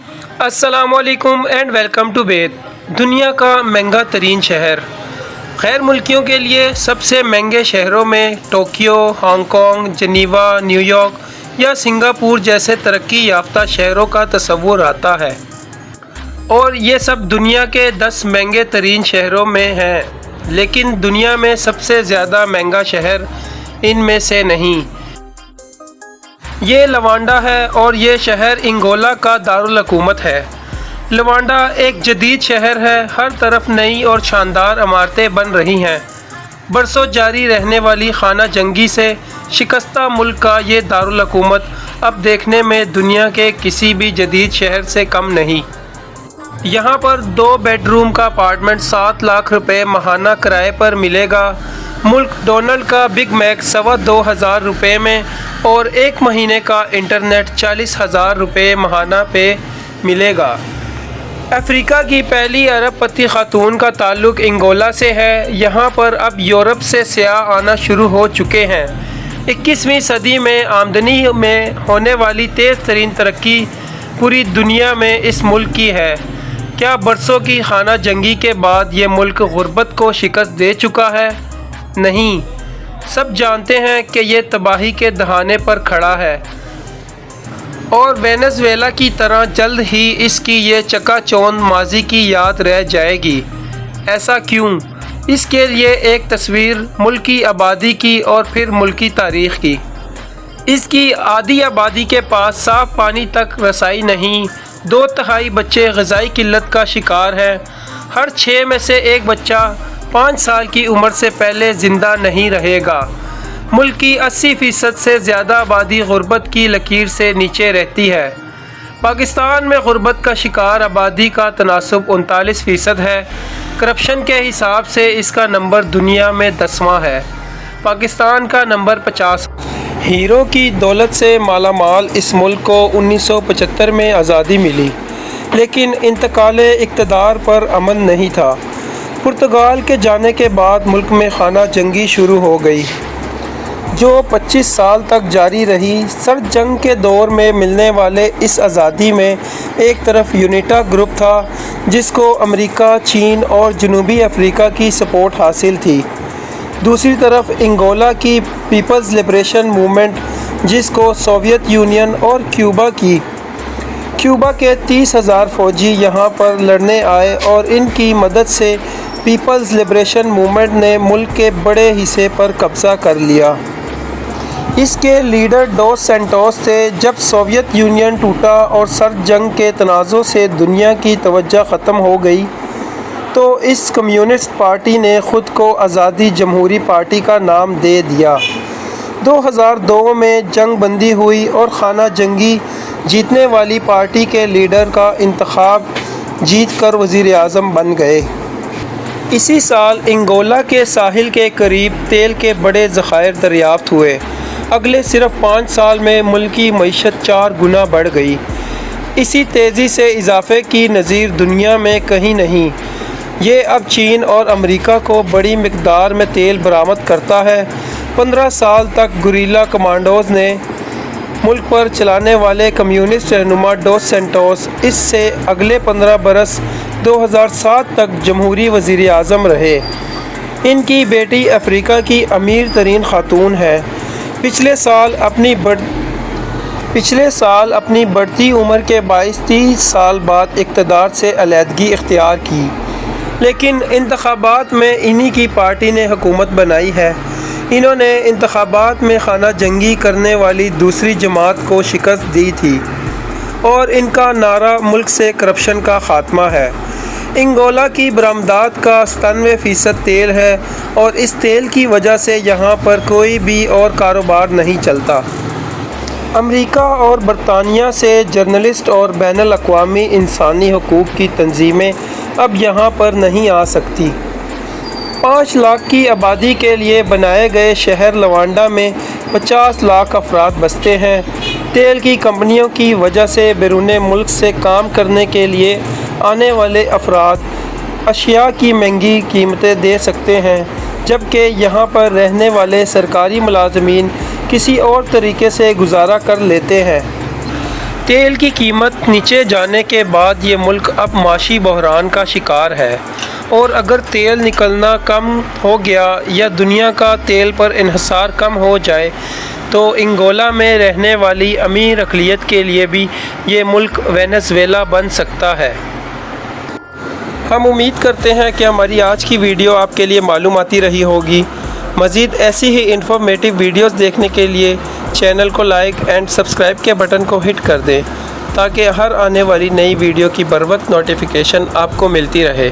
السلام علیکم and welcome to بیت دنیا کا مہنگا ترین شہر۔ غیر ملکیوں کے لیے سب سے مہنگے شہروں میں Tokyo, Hong Kong, Geneva, new York یا سنگاپور جیسے ترقی یافتہ شہروں کا تصور آتا ہے، اور یہ سب دنیا کے 10 مہنگے ترین شہروں میں ہیں، لیکن دنیا میں سب سے زیادہ مہنگا شہر ان میں سے نہیں۔ یہ لوانڈا ہے اور یہ شہر انگولا کا دارالحکومت ہے۔ لوانڈا ایک جدید شہر ہے، ہر طرف نئی اور شاندار عمارتیں بن رہی ہیں۔ برسوں جاری رہنے والی خانہ جنگی سے شکستہ ملک کا یہ دارالحکومت اب دیکھنے میں دنیا کے کسی بھی جدید شہر سے کم نہیں۔ یہاں پر 2 بیڈ روم کا اپارٹمنٹ 7 لاکھ روپے ماہانہ کرائے پر ملے گا۔ ملک ڈونلڈ کا بگ میک 2,2500 روپے میں اور 1 مہینے کا انٹرنیٹ 40,000 روپے ماہانہ پہ ملے گا۔ افریقہ کی پہلی ارب پتی خاتون کا تعلق انگولا سے ہے۔ یہاں پر اب یورپ سے سیاح آنا شروع ہو چکے ہیں۔ 21ویں صدی میں آمدنی میں ہونے والی تیز ترین ترقی پوری دنیا میں اس ملک کی ہے۔ کیا برسوں کی خانہ جنگی کے بعد یہ ملک غربت کو شکست دے چکا ہے؟ نہیں، سب جانتے ہیں کہ یہ تباہی کے دہانے پر کھڑا ہے، اور وینزویلا کی طرح جلد ہی اس کی یہ چکا چوند ماضی کی یاد رہ جائے گی۔ ایسا کیوں؟ اس کے لیے ایک تصویر ملک کی آبادی کی اور پھر ملکی تاریخ کی۔ اس کی آدھی آبادی کے پاس صاف پانی تک رسائی نہیں، 2/3 بچے غذائی قلت کا شکار ہیں، ہر 6 میں سے 1 بچہ 5 سال کی عمر سے پہلے زندہ نہیں رہے گا۔ ملک کی 80% سے زیادہ آبادی غربت کی لکیر سے نیچے رہتی ہے۔ پاکستان میں غربت کا شکار آبادی کا تناسب 39% ہے۔ کرپشن کے حساب سے اس کا نمبر دنیا میں 10واں ہے، پاکستان کا نمبر 50۔ ہیروں کی دولت سے مالا مال اس ملک کو 1975 میں آزادی ملی، لیکن انتقال اقتدار پر امن نہیں تھا۔ پرتگال کے جانے کے بعد ملک میں خانہ جنگی شروع ہو گئی، جو 25 سال تک جاری رہی۔ سرد جنگ کے دور میں ملنے والے اس آزادی میں ایک طرف یونیٹا گروپ تھا، جس کو امریکہ، چین اور جنوبی افریقہ کی سپورٹ حاصل تھی۔ دوسری طرف انگولا کی پیپلز لبریشن موومنٹ، جس کو سوویت یونین اور کیوبا کے 30,000 فوجی یہاں پر لڑنے آئے، اور ان کی مدد سے پیپلز لبریشن موومنٹ نے ملک کے بڑے حصے پر قبضہ کر لیا۔ اس کے لیڈر ڈوس سینٹوس تھے۔ جب سوویت یونین ٹوٹا اور سرد جنگ کے تنازع سے دنیا کی توجہ ختم ہو گئی، تو اس کمیونسٹ پارٹی نے خود کو آزادی جمہوری پارٹی کا نام دے دیا۔ 2002 میں جنگ بندی ہوئی اور خانہ جنگی جیتنے والی پارٹی کے لیڈر کا انتخاب جیت کر وزیر اعظم بن گئے۔ اسی سال انگولا کے ساحل کے قریب تیل کے بڑے ذخائر دریافت ہوئے۔ اگلے صرف 5 سال میں ملک کی معیشت 4 گنا بڑھ گئی۔ اسی تیزی سے اضافے کی نظیر دنیا میں کہیں نہیں۔ یہ اب چین اور امریکہ کو بڑی مقدار میں تیل برآمد کرتا ہے۔ 15 سال تک گوریلا کمانڈوز نے ملک پر چلانے والے کمیونسٹ رہنما ڈوس سینٹوس اس سے اگلے 15 برس 2007 تک جمہوری وزیر اعظم رہے۔ ان کی بیٹی افریقہ کی امیر ترین خاتون ہے۔ پچھلے سال اپنی بڑھتی عمر کے باعث 30 سال بعد اقتدار سے علیحدگی اختیار کی، لیکن انتخابات میں انہی کی پارٹی نے حکومت بنائی ہے۔ انہوں نے انتخابات میں خانہ جنگی کرنے والی دوسری جماعت کو شکست دی تھی، اور ان کا نعرہ ملک سے کرپشن کا خاتمہ ہے۔ انگولا کی برآمدات کا 97% تیل ہے، اور اس تیل کی وجہ سے یہاں پر کوئی بھی اور کاروبار نہیں چلتا۔ امریکہ اور برطانیہ سے جرنلسٹ اور بین الاقوامی انسانی حقوق کی تنظیمیں اب یہاں پر نہیں آ سکتی۔ 5 لاکھ کی آبادی کے لیے بنائے گئے شہر لوانڈا میں 50 لاکھ افراد بستے ہیں۔ تیل کی کمپنیوں کی وجہ سے بیرون ملک سے کام کرنے کے لیے آنے والے افراد اشیاء کی مہنگی قیمتیں دے سکتے ہیں، جبکہ یہاں پر رہنے والے سرکاری ملازمین کسی اور طریقے سے گزارا کر لیتے ہیں۔ تیل کی قیمت نیچے جانے کے بعد یہ ملک اب معاشی بحران کا شکار ہے، اور اگر تیل نکلنا کم ہو گیا یا دنیا کا تیل پر انحصار کم ہو جائے تو انگولا میں رہنے والی امیر اقلیت کے لیے بھی یہ ملک وینزویلا بن سکتا ہے۔ ہم امید کرتے ہیں کہ ہماری آج کی ویڈیو آپ کے لیے معلوماتی رہی ہوگی۔ مزید ایسی ہی انفارمیٹیو ویڈیوز دیکھنے کے لیے چینل کو لائک اینڈ سبسکرائب کے بٹن کو ہٹ کر دیں تاکہ ہر آنے والی نئی ویڈیو کی بروقت نوٹیفیکیشن آپ کو ملتی رہے۔